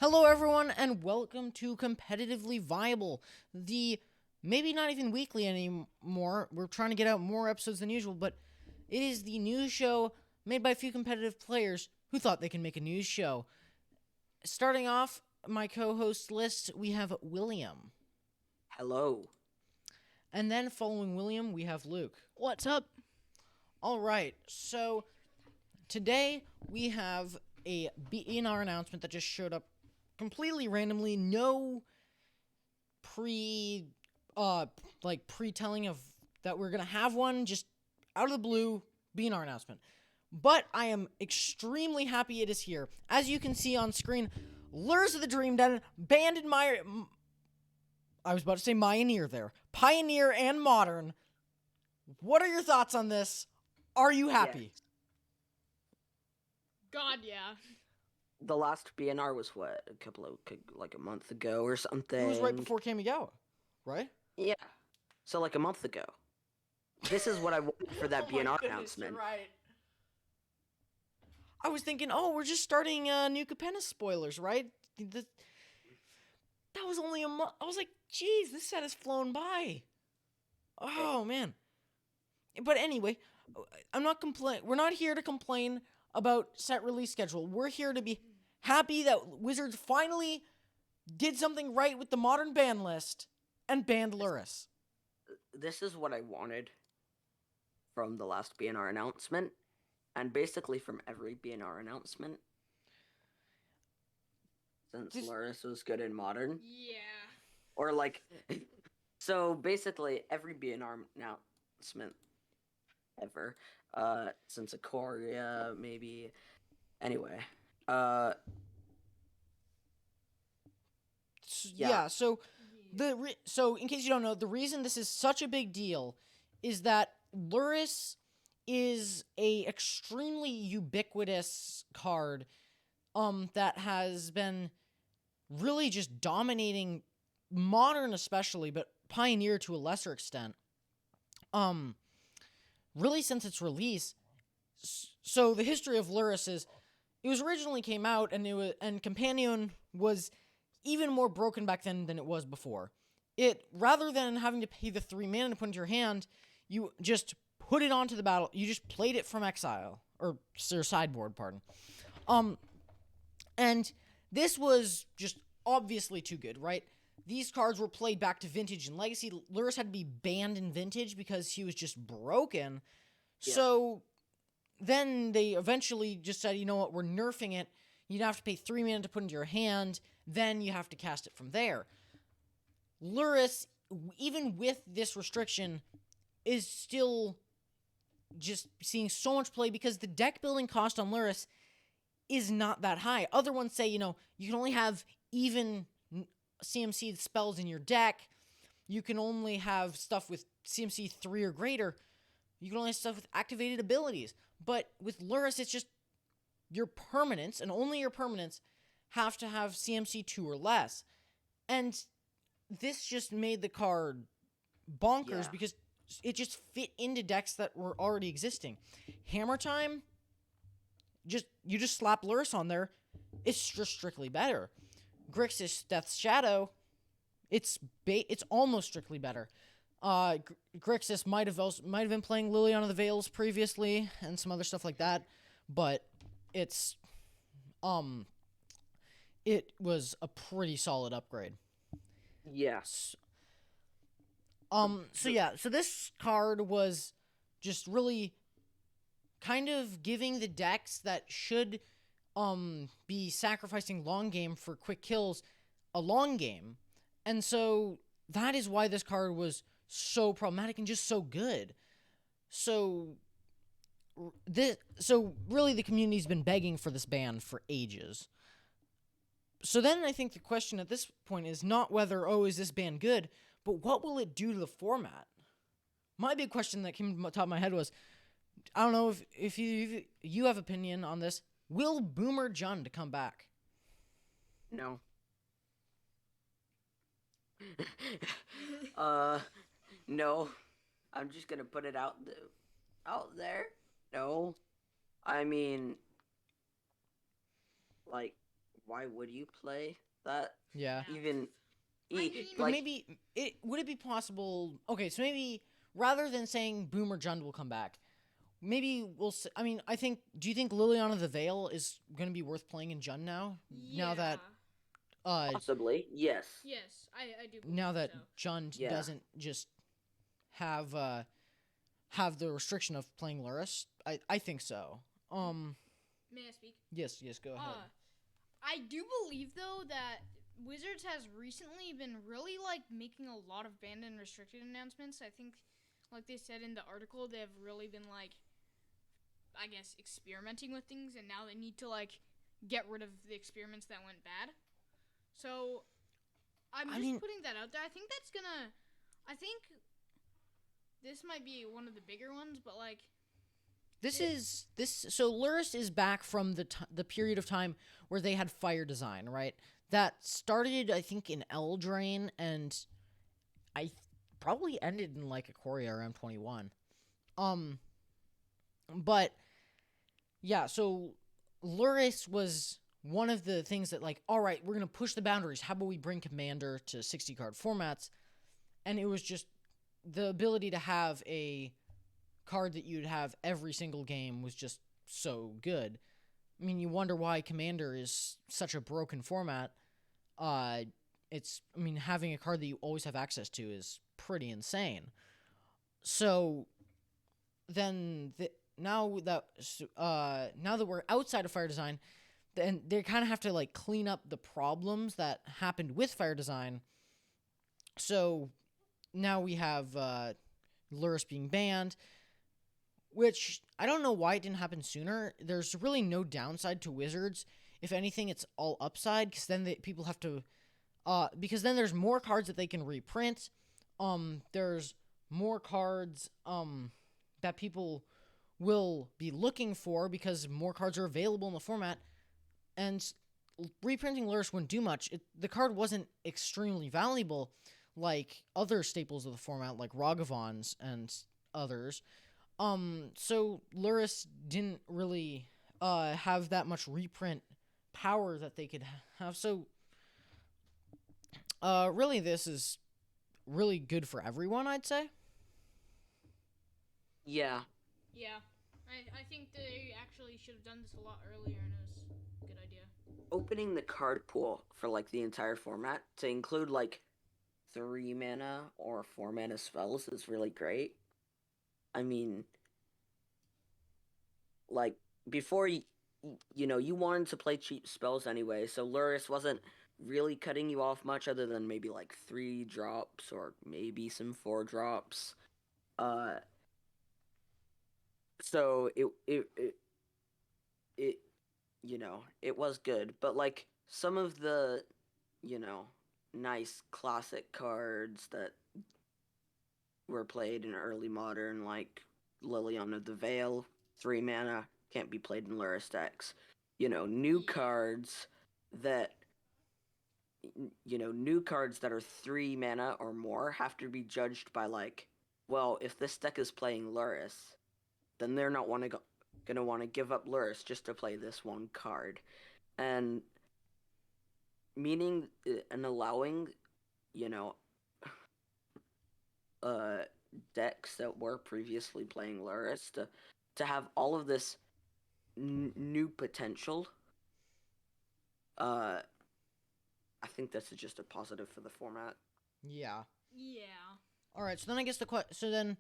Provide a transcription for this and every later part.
Hello, everyone, and welcome to Competitively Viable, the maybe not even weekly anymore. We're trying to get out more episodes than usual, but it is the news show made by a few competitive players who thought they can make a news show. Starting off my co-host list, we have William. Hello. And then following William, we have Luke. What's up? All right, so today we have a BNR announcement that just showed up completely randomly, no pre-telling of that we're gonna have one, just out of the blue BNR announcement. But I am extremely happy it is here. As you can see on screen, Lurrus of the Dream Den, banned in I was about to say Mioneer there. Pioneer and Modern. What are your thoughts on this? Are you happy? Yes. God, yeah. The last BNR was what, a month ago or something. It was right before Kamigawa, right? Yeah. So like a month ago. This is what I wanted for that Oh my BNR goodness, announcement. you're right. I was thinking, we're just starting New Capenna spoilers, right? That was only a month. I was like, geez, this set has flown by. Oh man. But anyway, I'm not We're not here to complain about set release schedule. We're here to be happy that Wizards finally did something right with the modern ban list and banned Lurrus. This is what I wanted from the last BNR announcement, and basically from every BNR announcement. Since Lurrus was good in Modern. Yeah. Or like, so basically every BNR announcement ever, since Ikoria, maybe. Anyway, yeah. So so in case you don't know, the reason this is such a big deal is that Lurrus is a extremely ubiquitous card that has been really just dominating Modern especially, but Pioneer to a lesser extent. Really since its release. So the history of Lurrus is it was originally came out and Companion was even more broken back then than it was before. It rather than having to pay the 3 mana to put into your hand, you just put it onto the battle. You just played it from exile or your sideboard, pardon. And this was just obviously too good, right? These cards were played back to Vintage and Legacy. Lurrus had to be banned in Vintage because he was just broken. Yeah. So then they eventually just said, you know what, we're nerfing it. You'd have to pay 3 mana to put into your hand. Then you have to cast it from there. Lurrus, even with this restriction, is still just seeing so much play because the deck building cost on Lurrus is not that high. Other ones say, you can only have even CMC spells in your deck. You can only have stuff with CMC 3 or greater. You can only have stuff with activated abilities. But with Lurrus, it's just your permanents, and only your permanents, have to have CMC 2 or less. And this just made the card bonkers because it just fit into decks that were already existing. Hammer Time, you just slap Lurrus on there, it's just strictly better. Grixis Death's Shadow, it's almost strictly better. Grixis might have been playing Liliana of the Veils previously and some other stuff like that, but it was a pretty solid upgrade. Yes. So this card was just really kind of giving the decks that should be sacrificing long game for quick kills a long game. And so that is why this card was so problematic and just so good. So really the community's been begging for this ban for ages. So then I think the question at this point is not whether, is this ban good, but what will it do to the format? My big question that came to the top of my head was, I don't know if you have opinion on this. Will Boomer Jund come back? No. No. I'm just gonna put it out there. No. I mean, like, why would you play that? Yeah. Even But like maybe would it be possible? Okay, so maybe rather than saying Boom or Jund will come back, maybe we'll. I mean, I think. Do you think Liliana the Veil is going to be worth playing in Jund now? Yeah. Now that possibly, yes. Yes, I do. Believe now that so. Jund Yeah. doesn't just have the restriction of playing Lurrus, I think so. May I speak? Yes, go ahead. I do believe though that Wizards has recently been really like making a lot of banned and restricted announcements. I think, like they said in the article, they've really been like, I guess, experimenting with things, and now they need to like get rid of the experiments that went bad. So I'm just putting that out there. I think this might be one of the bigger ones, but like so Lurrus is back from the period of time where they had fire design, right? That started, I think, in Eldraine, and probably ended in like Ikoria or M21. But yeah, so Lurrus was one of the things that, like, all right, we're gonna push the boundaries. How about we bring Commander to 60 card formats? And it was just the ability to have a card that you'd have every single game was just so good. I mean, you wonder why Commander is such a broken format. Having a card that you always have access to is pretty insane. So then now that we're outside of fire design, then they kind of have to like clean up the problems that happened with fire design. So now we have Lurrus being banned, which I don't know why it didn't happen sooner. There's really no downside to Wizards. If anything, it's all upside, because then people have to, because then there's more cards that they can reprint. There's more cards that people will be looking for because more cards are available in the format, and reprinting Lurrus wouldn't do much. The card wasn't extremely valuable like other staples of the format, like Ragavans and others. So Lurrus didn't really have that much reprint power that they could have. So really this is really good for everyone, I'd say. Yeah. Yeah. I think they actually should have done this a lot earlier, and it was a good idea. Opening the card pool for like the entire format to include like 3 mana or 4 mana spells is really great. I mean, like before you wanted to play cheap spells anyway, so Lurrus wasn't really cutting you off much other than maybe like 3 drops or maybe some 4 drops. So it was good, but like some of the nice classic cards that were played in early modern, like Liliana the Veil, 3 mana, can't be played in Lurrus decks. New cards that are 3 mana or more have to be judged by like, well, if this deck is playing Lurrus, then they're not gonna want to give up Lurrus just to play this one card. And meaning and allowing, decks that were previously playing Lurrus to have all of this new potential. I think this is just a positive for the format. Yeah. Yeah. All right. So then I guess so then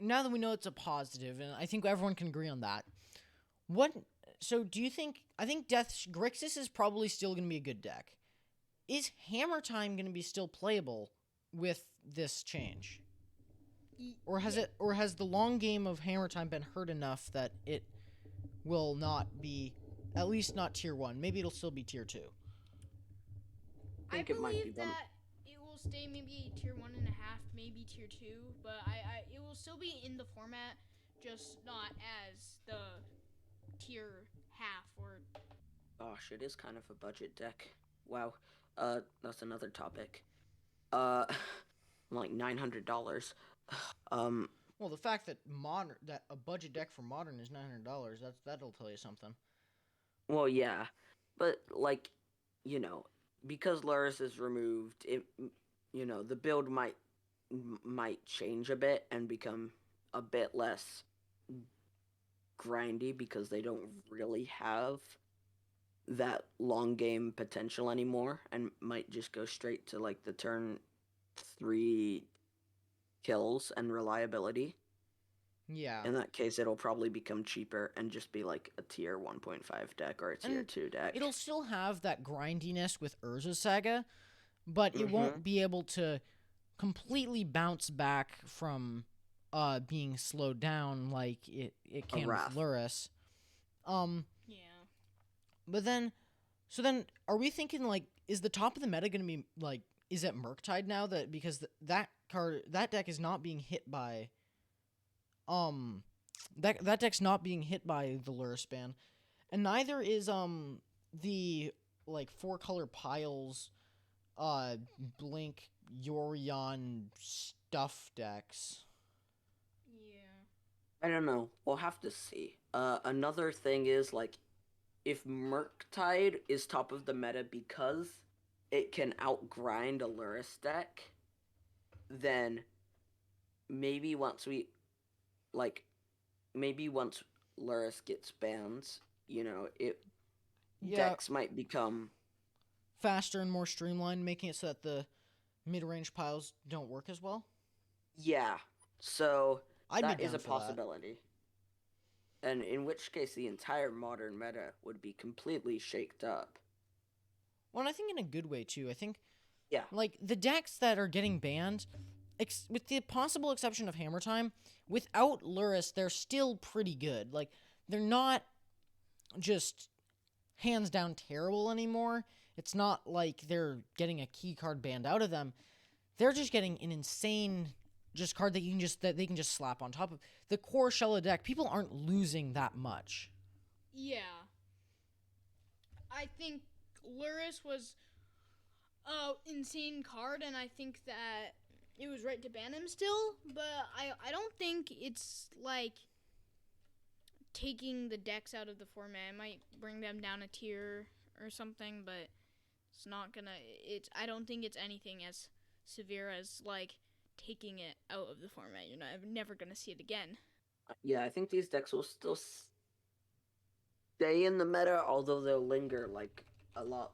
now that we know it's a positive, and I think everyone can agree on that. So do you think? I think Grixis is probably still going to be a good deck. Is Hammer Time going to be still playable with this change? Or has the long game of Hammer Time been hurt enough that it will not be, at least not tier 1? Maybe it'll still be tier 2. I believe that it will stay maybe tier 1.5, maybe tier 2, but it will still be in the format, just not as the tier half or. Gosh, it is kind of a budget deck. Wow. That's another topic. Like $900. Well, the fact that a budget deck for modern is $900, that'll tell you something. Well, yeah, but like, you know, because Lurrus is removed, the build might change a bit and become a bit less grindy because they don't really have that long game potential anymore and might just go straight to like the turn 3 kills and reliability. Yeah. In that case, it'll probably become cheaper and just be like a tier 1.5 deck or a tier And 2 deck. it'll still have that grindiness with Urza Saga, but it Mm-hmm. won't be able to completely bounce back from being slowed down like it A can with Wrath. Lurrus. Um Yeah. but then so then are we thinking like is the top of the meta going to be like is it Murktide now that because that deck is not being hit by um that deck's not being hit by the Lurrus Ban, and neither is the like 4-color piles Blink Yorion stuff decks. Yeah. I don't know. We'll have to see. Another thing is like if Murktide is top of the meta because it can outgrind a Lurrus deck, then maybe once we like maybe once Lurrus gets banned, it Yeah, decks might become faster and more streamlined, making it so that the mid-range piles don't work as well. yeah. So I'd be that is down a for that. possibility. And in which case the entire modern meta would be completely shaked up. Well, and I think in a good way too. I think Yeah. like the decks that are getting banned, with the possible exception of Hammer Time, without Lurrus, they're still pretty good. Like they're not just hands down terrible anymore. It's not like they're getting a key card banned out of them. They're just getting an insane just card that they can just slap on top of the core shell of deck. People aren't losing that much. Yeah. I think Lurrus was a insane card, and I think that it was right to ban him still. But I don't think it's like taking the decks out of the format. It might bring them down a tier or something, but it's not gonna. It's I don't think it's anything as severe as like taking it out of the format. You're never gonna see it again. Yeah, I think these decks will still stay in the meta, although they'll linger like a lot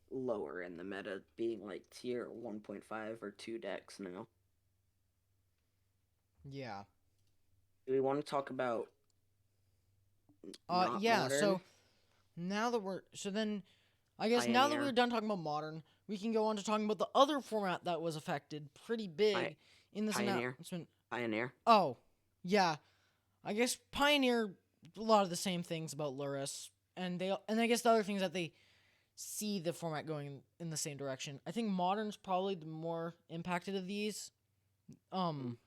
lower in the meta, being like tier 1.5 or 2 decks now. Yeah. Do we want to talk about not Yeah. modern? So now that we're so then, I guess now that we're Pioneer. done talking about modern, we can go on to talking about the other format that was affected pretty Pi- big in this Pioneer. announcement. Pioneer. Oh, yeah. I guess Pioneer a lot of the same things about Lurrus, and I guess the other things that they see the format going in the same direction. I think Modern's probably the more impacted of these. Um,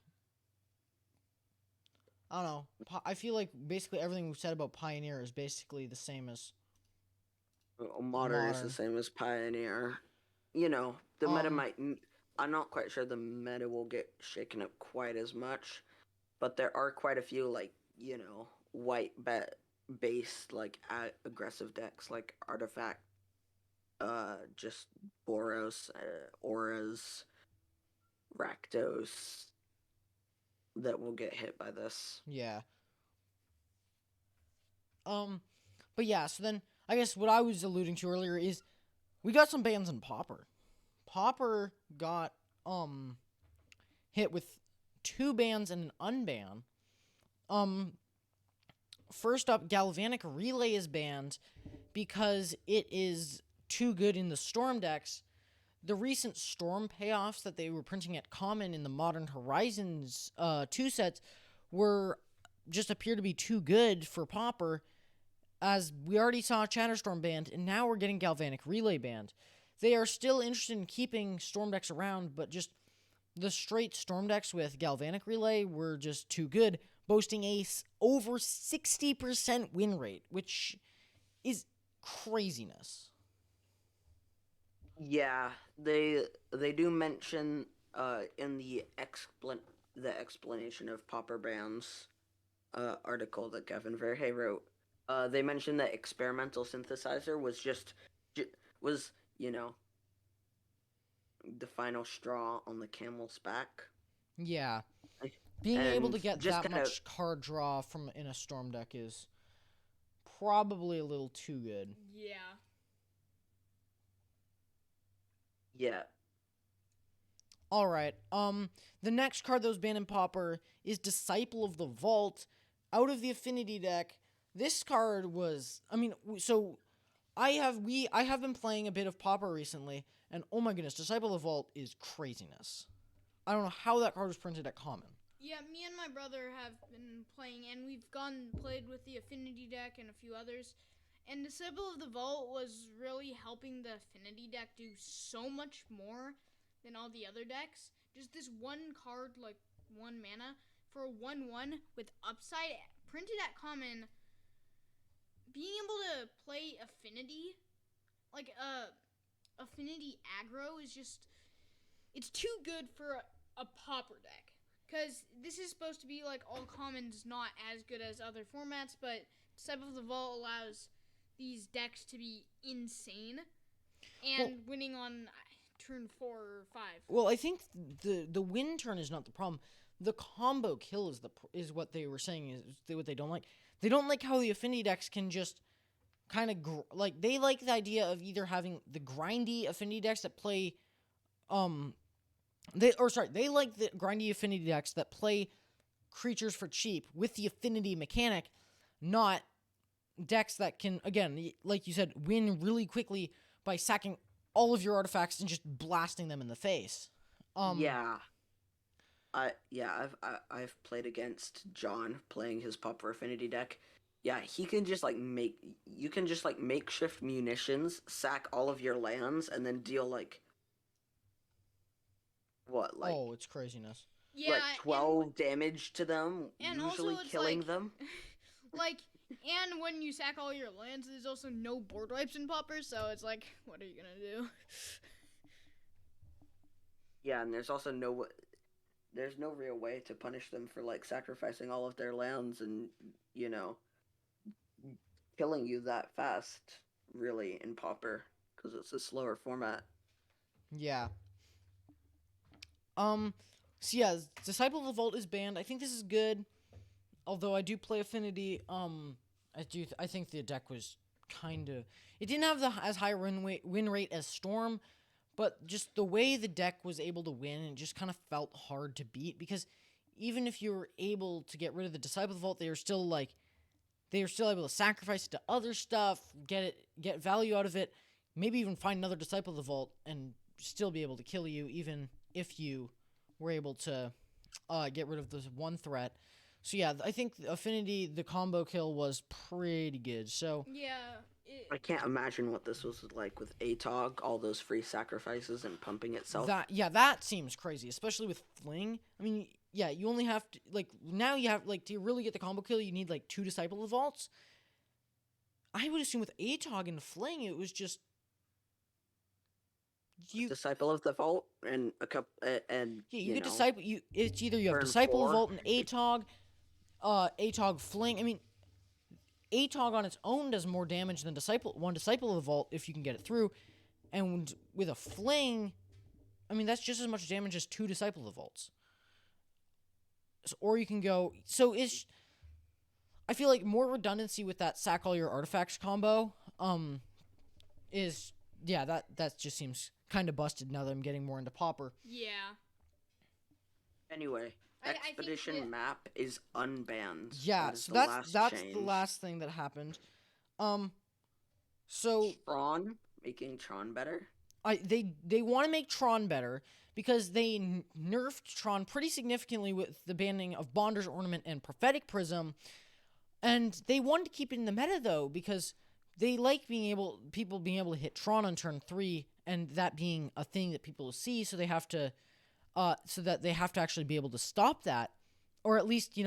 I don't know. I feel like basically everything we've said about Pioneer is basically the same as Modern is the Modern. same as Pioneer. The meta Um, might. I'm not quite sure the meta will get shaken up quite as much, but there are quite a few like white bet based like aggressive decks like Artifact, just Boros, Auras, Rakdos that will get hit by this. yeah. Um, but yeah. So then I guess what I was alluding to earlier is we got some bans in Pauper. Pauper got hit with 2 bans and an unban. Um, First up, Galvanic Relay is banned because it is too good in the Storm decks. The recent Storm payoffs that they were printing at Common in the Modern Horizons 2 sets were just appear to be too good for Pauper, as we already saw Chatterstorm banned, and now we're getting Galvanic Relay banned. They are still interested in keeping Storm decks around, but just the straight Storm decks with Galvanic Relay were just too good, boasting a over 60% win rate, which is craziness. Yeah, they do mention in the explanation of Pauper Ban's article that Gavin Verhey wrote They mentioned that experimental synthesizer was was the final straw on the camel's back. Yeah. Being able to get that much card draw from in a Storm deck is probably a little too good. Yeah. Yeah. All right. The next card that was banned in Pauper is Disciple of the Vault. Out of the Affinity deck, this card was. I mean, so I have been playing a bit of Pauper recently, and oh my goodness, Disciple of the Vault is craziness. I don't know how that card was printed at common. Yeah, me and my brother have been playing, and we've played with the Affinity deck and a few others. And Disciple of the Vault was really helping the Affinity deck do so much more than all the other decks. Just this one card, like 1 mana, for a 1/1 with upside, printed at common. Being able to play Affinity, like Affinity aggro is just, it's too good for a Pauper deck. Because this is supposed to be like all commons, not as good as other formats, but Disciple of the Vault allows these decks to be insane and winning on turn 4 or 5. Well, I think the win turn is not the problem. The combo kill is what they were saying is what they don't like. They don't like how the Affinity decks can just kind of they like the idea of either having the grindy Affinity decks that play they like the grindy Affinity decks that play creatures for cheap with the Affinity mechanic, not decks that can, again, like you said, win really quickly by sacking all of your artifacts and just blasting them in the face. I've played against John playing his Pauper Affinity deck. Yeah, he can just makeshift munitions, sack all of your lands, and then deal oh, it's craziness. Yeah, 12 damage to them, and usually also killing them. And when you sack all your lands, there's also no board wipes in Pauper, so it's like, what are you gonna do? Yeah, and there's also no real way to punish them for sacrificing all of their lands and killing you that fast, really, in Pauper, because it's a slower format. Yeah. So yeah, Disciple of the Vault is banned. I think this is good. Although I do play Affinity, I think the deck was it didn't have as high win rate as Storm, but just the way the deck was able to win, it just kind of felt hard to beat, because even if you were able to get rid of the Disciple of the Vault, they were still able to sacrifice it to other stuff, get value out of it, maybe even find another Disciple of the Vault and still be able to kill you, even if you were able to get rid of this one threat. So yeah, I think Affinity, the combo kill was pretty good. So yeah, I can't imagine what this was like with ATOG, all those free sacrifices and pumping itself. That seems crazy, especially with Fling. I mean, yeah, you only have to now you have to really get the combo kill, you need 2 Disciple of the Vaults. I would assume with ATOG and Fling, it was just Disciple of the Vault and a couple you get Disciple. It's either you have Disciple of the Vault and ATOG. ATOG Fling. I mean, ATOG on its own does more damage than one Disciple of the Vault if you can get it through. And with a Fling, I mean, that's just as much damage as 2 Disciple of the Vaults. So, or you can go... So, I feel like more redundancy with that sack all your artifacts combo is... Yeah, that just seems kind of busted now that I'm getting more into Pauper. Yeah. Anyway... Expedition map is unbanned. Yeah, so that's the last thing that happened. So Tron, making Tron better. They want to make Tron better because they nerfed Tron pretty significantly with the banning of Bonder's Ornament and Prophetic Prism, and they wanted to keep it in the meta though because they like people being able to hit Tron on turn 3 and that being a thing that people see, so they have to. So that they have to actually be able to stop that, or at least,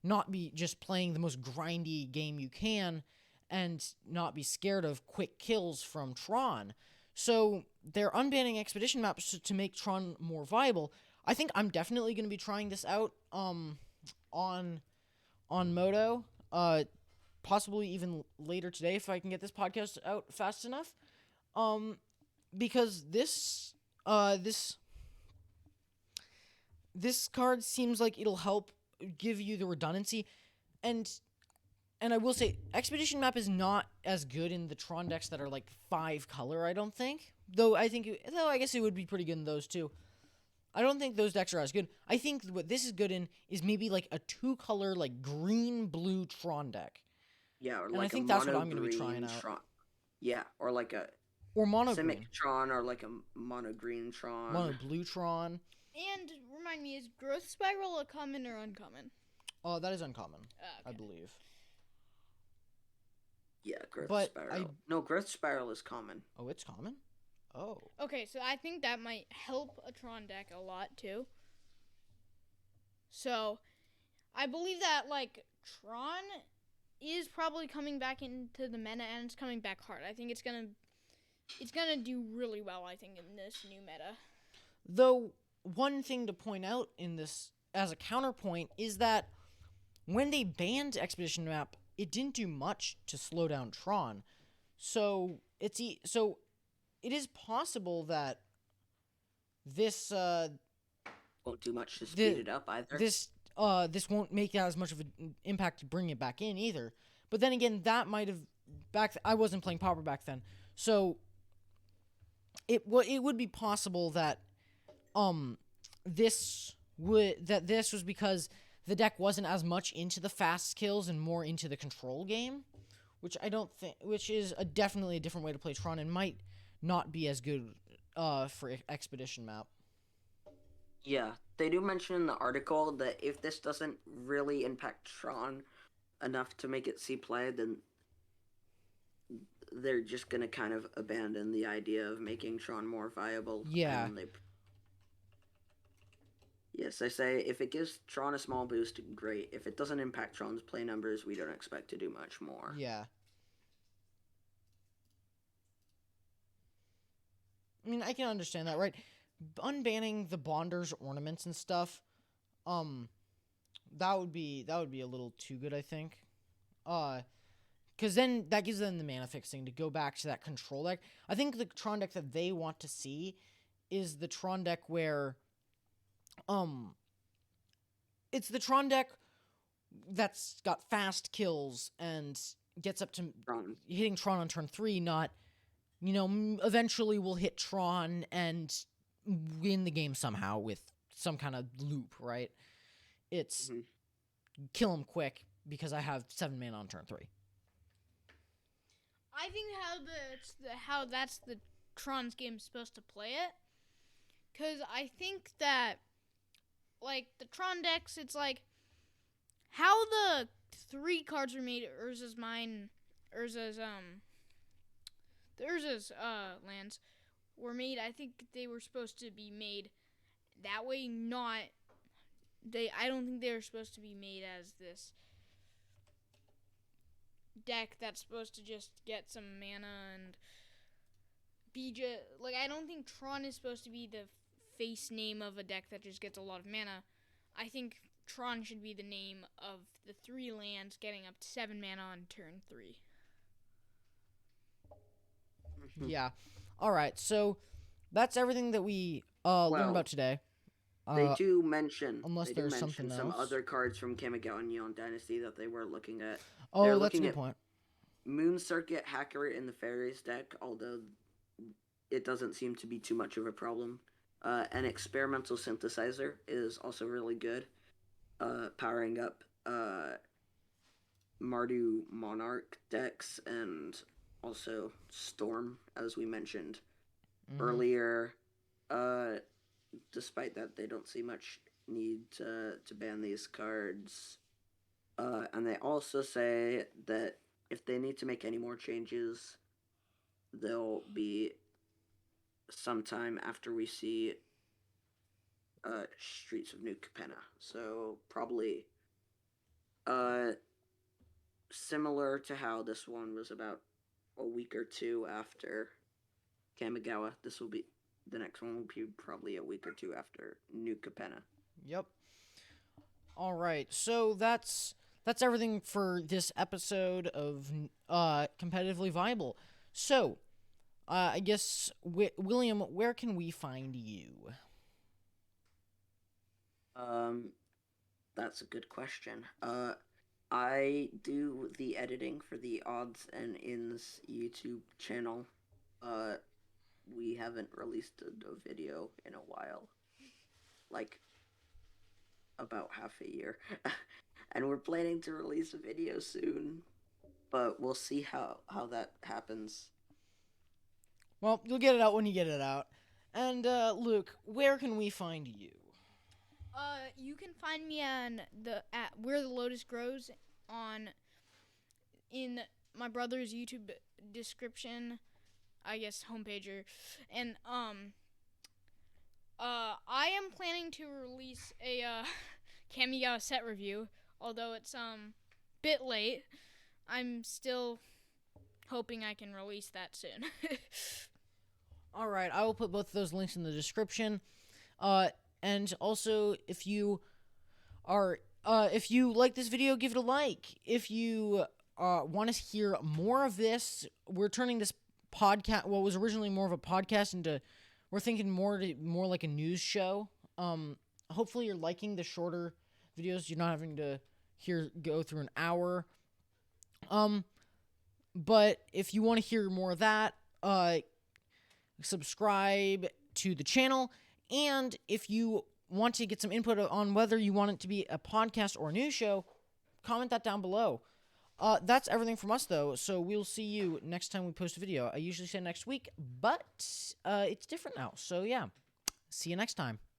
not be just playing the most grindy game you can and not be scared of quick kills from Tron. So they're unbanning expedition maps to make Tron more viable. I think I'm definitely going to be trying this out on Moto. possibly even later today if I can get this podcast out fast enough. Because this card seems like it'll help give you the redundancy, and I will say Expedition Map is not as good in the Tron decks that are like 5 color. I don't think, though I guess it would be pretty good in those too. I don't think those decks are as good. I think what this is good in is maybe like a 2 color like green blue Tron deck. Yeah, or And like I think a that's what mono I'm going to be trying green out. Tron. Yeah, or like a Or mono Simic green, Tron, or like a mono green Tron. mono blue Tron. And remind me, is Growth Spiral a common or uncommon? Oh, that is uncommon, Okay. I believe. Yeah, Growth But Spiral. No, Growth Spiral is common. Oh, it's common? Oh. Okay, so I think that might help a Tron deck a lot too. So, I believe that like Tron is probably coming back into the meta, and it's coming back hard. I think it's gonna do really well, I think, in this new meta. Though, one thing to point out in this as a counterpoint is that when they banned Expedition Map, it didn't do much to slow down Tron. So it is possible that this Won't do much to speed it up either. this won't make as much of an impact to bring it back in either. But then again, that might have I wasn't playing Pauper back then, so it would be possible that this was because the deck wasn't as much into the fast kills and more into the control game, which is definitely a different way to play Tron and might not be as good for Expedition Map. Yeah, they do mention in the article that if this doesn't really impact Tron enough to make it see play, then they're just gonna kind of abandon the idea of making Tron more viable. Yeah. Yes, they say if it gives Tron a small boost, great. If it doesn't impact Tron's play numbers, we don't expect to do much more. Yeah. I mean, I can understand that, right? Unbanning the Bonders ornaments and stuff, that would be a little too good, I think. Because then that gives them the mana fixing to go back to that control deck. I think the Tron deck that they want to see is the Tron deck where, it's the Tron deck that's got fast kills and gets up to hitting Tron on turn 3, not, eventually we'll hit Tron and win the game somehow with some kind of loop, right? It's kill him quick because I have 7 mana on turn 3. I think how that's the Tron's game supposed to play it, because I think that like the Tron decks, it's like how the 3 cards were made. Urza's lands were made. I think they were supposed to be made that way. I don't think they were supposed to be made as this deck that's supposed to just get some mana and be just like, I don't think Tron is supposed to be the face name of a deck that just gets a lot of mana. I think Tron should be the name of the 3 lands getting up to 7 mana on turn 3. Yeah. All right. So that's everything that we learned about today. They do mention something some else. other cards from Kamigawa Neon Dynasty that they were looking at. Oh, that's a good point. Moon Circuit Hacker in the Fairies deck, although it doesn't seem to be too much of a problem. An Experimental Synthesizer is also really good, powering up Mardu Monarch decks and also Storm, as we mentioned earlier. Despite that, they don't see much need to ban these cards. And they also say that if they need to make any more changes, they'll be sometime after we see Streets of New Capenna. So probably similar to how this one was about a week or 2 after Kamigawa. The next one will be probably a week or 2 after New Capenna. Yep. All right. So that's that's everything for this episode of Competitively Viable. So, I guess, William, where can we find you? That's a good question. I do the editing for the Odds and Ends YouTube channel. We haven't released a video in a while, like about half a year, and we're planning to release a video soon, but we'll see how that happens. Well, you'll get it out when you get it out. And, Luke, where can we find you? You can find me at Where the Lotus Grows in my brother's YouTube description, I guess homepager, and I am planning to release a Kamigawa set review, although it's bit late. I'm still hoping I can release that soon. All right, I will put both of those links in the description. And also, if you like this video, give it a like. If you want to hear more of this, we're turning this podcast, what was originally more of a podcast, into, we're thinking more like a news show. Hopefully you're liking the shorter videos. You're not having to go through an hour. But if you want to hear more of that, subscribe to the channel. And if you want to get some input on whether you want it to be a podcast or a news show, comment that down below. That's everything from us, though, so we'll see you next time we post a video. I usually say next week, but it's different now, so yeah. See you next time.